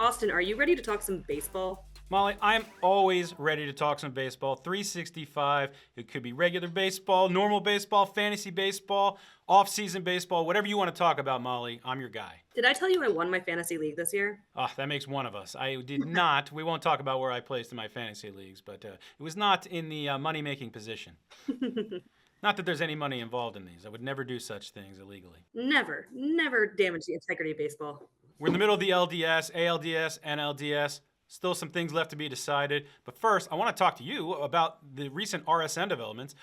Austin, are you ready to talk some baseball? Molly, I'm always ready to talk some baseball. 365. It could be regular baseball, normal baseball, fantasy baseball, off-season baseball, whatever you want to talk about, Molly. I'm your guy. Did I tell you I won my fantasy league this year? Ah, that makes one of us. I did not. We won't talk about where I placed in my fantasy leagues, but it was not in the money-making position. Not that there's any money involved in these. I would never do such things illegally. Never damage the integrity of baseball. We're in the middle of the LDS, ALDS, NLDS. Still some things left to be decided. But first, I want to talk to you about the recent RSN developments.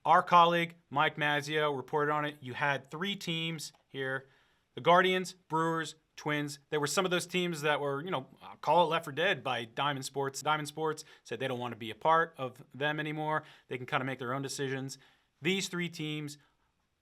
Our colleague, Mike Mazzio, reported on it. You had three teams here. The Guardians, Brewers, Twins. There were some of those teams that were, call it left for dead by Diamond Sports. Diamond Sports said they don't want to be a part of them anymore. They can kind of make their own decisions. These three teams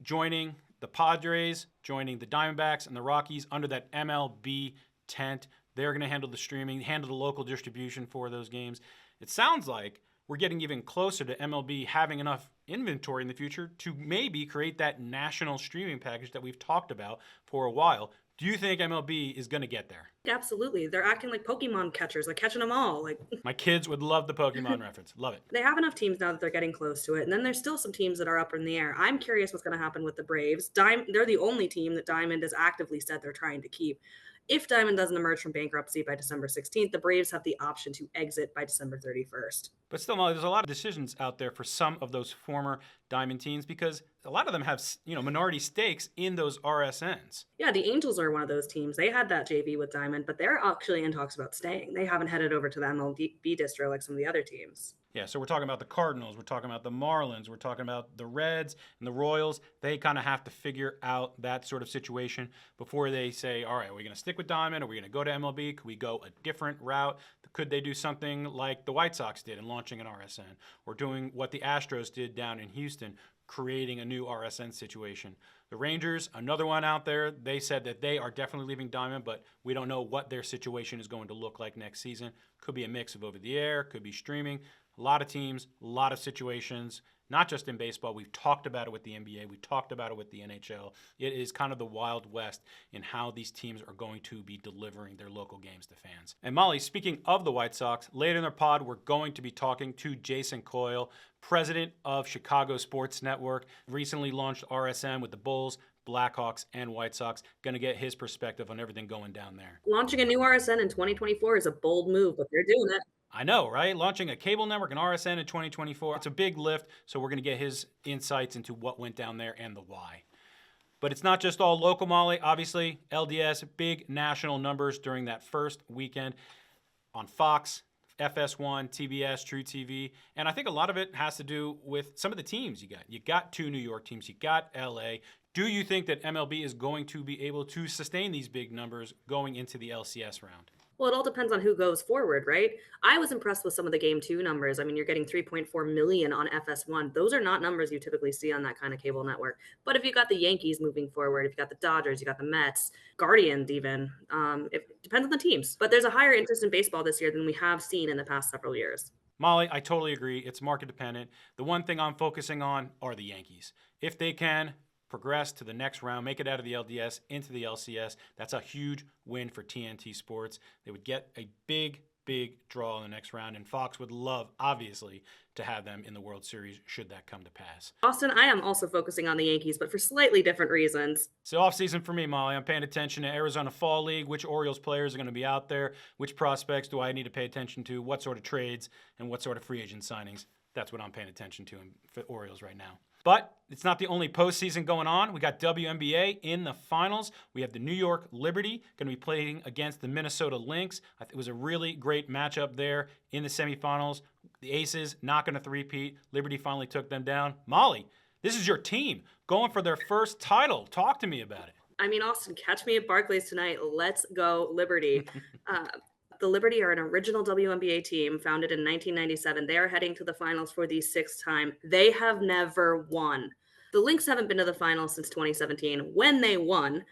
joining the Padres, joining the Diamondbacks and the Rockies under that MLB tent. They're going to handle the streaming, handle the local distribution for those games. It sounds like we're getting even closer to MLB having enough inventory in the future to maybe create that national streaming package that we've talked about for a while. Do you think MLB is going to get there? Absolutely. They're acting like Pokemon catchers, like catching them all. My kids would love the Pokemon reference. Love it. They have enough teams now that they're getting close to it. And then there's still some teams that are up in the air. I'm curious what's going to happen with the Braves. They're the only team that Diamond has actively said they're trying to keep. If Diamond doesn't emerge from bankruptcy by December 16th, the Braves have the option to exit by December 31st. But still, Molly, there's a lot of decisions out there for some of those former Diamond teams because a lot of them have, minority stakes in those RSNs. Yeah, the Angels are one of those teams. They had that JV with Diamond, but they're actually in talks about staying. They haven't headed over to the MLB distro like some of the other teams. Yeah, so we're talking about the Cardinals, we're talking about the Marlins, we're talking about the Reds and the Royals. They kind of have to figure out that sort of situation before they say, all right, are we going to stick with Diamond? Are we going to go to MLB? Could we go a different route? Could they do something like the White Sox did in launching an RSN or doing what the Astros did down in Houston, creating a new RSN situation? The Rangers, another one out there, they said that they are definitely leaving Diamond, but we don't know what their situation is going to look like next season. Could be a mix of over the air, could be streaming. A lot of teams, a lot of situations, not just in baseball. We've talked about it with the NBA. We talked about it with the NHL. It is kind of the Wild West in how these teams are going to be delivering their local games to fans. And Molly, speaking of the White Sox, later in their pod, we're going to be talking to Jason Coyle, president of Chicago Sports Network, recently launched RSN with the Bulls, Blackhawks, and White Sox. Going to get his perspective on everything going down there. Launching a new RSN in 2024 is a bold move, but they're doing it. I know, right? Launching a cable network, an RSN in 2024. It's a big lift, so we're going to get his insights into what went down there and the why. But it's not just all local, Molly. Obviously, LDS, big national numbers during that first weekend on Fox, FS1, TBS, True TV. And I think a lot of it has to do with some of the teams you got. You got two New York teams. You got LA. Do you think that MLB is going to be able to sustain these big numbers going into the LCS round? Well, it all depends on who goes forward, right? I was impressed with some of the Game 2 numbers. I mean, you're getting 3.4 million on FS1. Those are not numbers you typically see on that kind of cable network. But if you got the Yankees moving forward, if you got the Dodgers, you got the Mets, Guardians even, it depends on the teams. But there's a higher interest in baseball this year than we have seen in the past several years. Molly, I totally agree. It's market dependent. The one thing I'm focusing on are the Yankees. If they can progress to the next round, make it out of the LDS into the LCS, that's a huge win for TNT Sports. They would get a big draw in the next round, and Fox would love, obviously, to have them in the World Series should that come to pass. Austin, I am also focusing on the Yankees, but for slightly different reasons. So off-season for me, Molly. I'm paying attention to Arizona Fall League, which Orioles players are going to be out there, which prospects do I need to pay attention to, what sort of trades, and what sort of free agent signings. That's what I'm paying attention to for Orioles right now. But it's not the only postseason going on. We got WNBA in the finals. We have the New York Liberty going to be playing against the Minnesota Lynx. It was a really great matchup there in the semifinals. The Aces not going to three-peat. Liberty finally took them down. Molly, this is your team going for their first title. Talk to me about it. I mean, Austin, catch me at Barclays tonight. Let's go Liberty. The Liberty are an original WNBA team founded in 1997. They are heading to the finals for the sixth time. They have never won. The Lynx haven't been to the finals since 2017 when they won.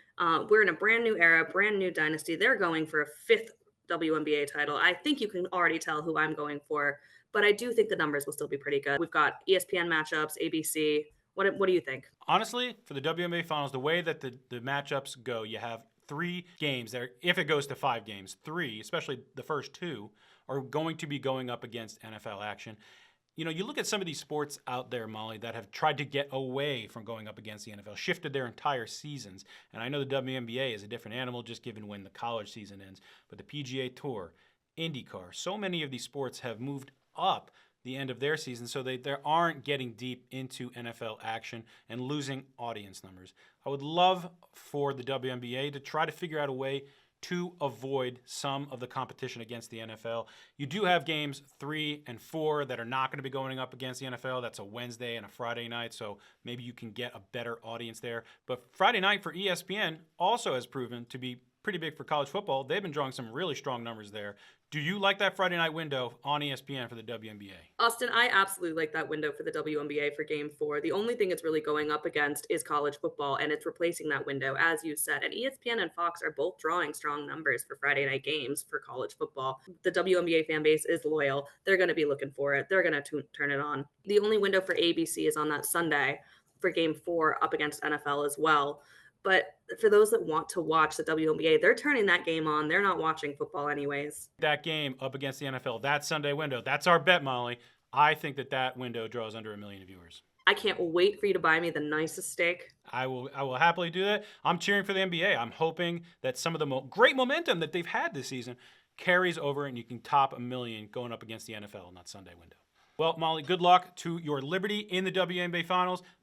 We're in a brand new era, brand new dynasty. They're going for a fifth WNBA title. I think you can already tell who I'm going for, but I do think the numbers will still be pretty good. We've got ESPN matchups, ABC. What do you think? Honestly, for the WNBA finals, the way that the matchups go, you have three games that, if it goes to 5 games, three, especially the first two, are going to be going up against NFL action. You know, you look at some of these sports out there, Molly, that have tried to get away from going up against the NFL, shifted their entire seasons. And I know the WNBA is a different animal just given when the college season ends. But the PGA Tour, IndyCar, so many of these sports have moved up the end of their season so they aren't getting deep into NFL action and losing audience numbers. I would love for the WNBA to try to figure out a way to avoid some of the competition against the NFL. You do have games 3 and 4 that are not going to be going up against the NFL. That's a Wednesday and a Friday night, so maybe you can get a better audience there. But Friday night for ESPN also has proven to be pretty big for college football. They've been drawing some really strong numbers there. Do you like that Friday night window on ESPN for the WNBA? Austin, I absolutely like that window for the WNBA for game 4. The only thing it's really going up against is college football, and it's replacing that window, as you said. And ESPN and Fox are both drawing strong numbers for Friday night games for college football. The WNBA fan base is loyal. They're going to be looking for it. They're going to turn it on. The only window for ABC is on that Sunday for game 4 up against NFL as well. But for those that want to watch the WNBA, they're turning that game on. They're not watching football anyways. That game up against the NFL, that Sunday window, that's our bet, Molly. I think that window draws under 1 million viewers. I can't wait for you to buy me the nicest steak. I will happily do that. I'm cheering for the NBA. I'm hoping that some of the great momentum that they've had this season carries over and you can top 1 million going up against the NFL in that Sunday window. Well, Molly, good luck to your Liberty in the WNBA Finals.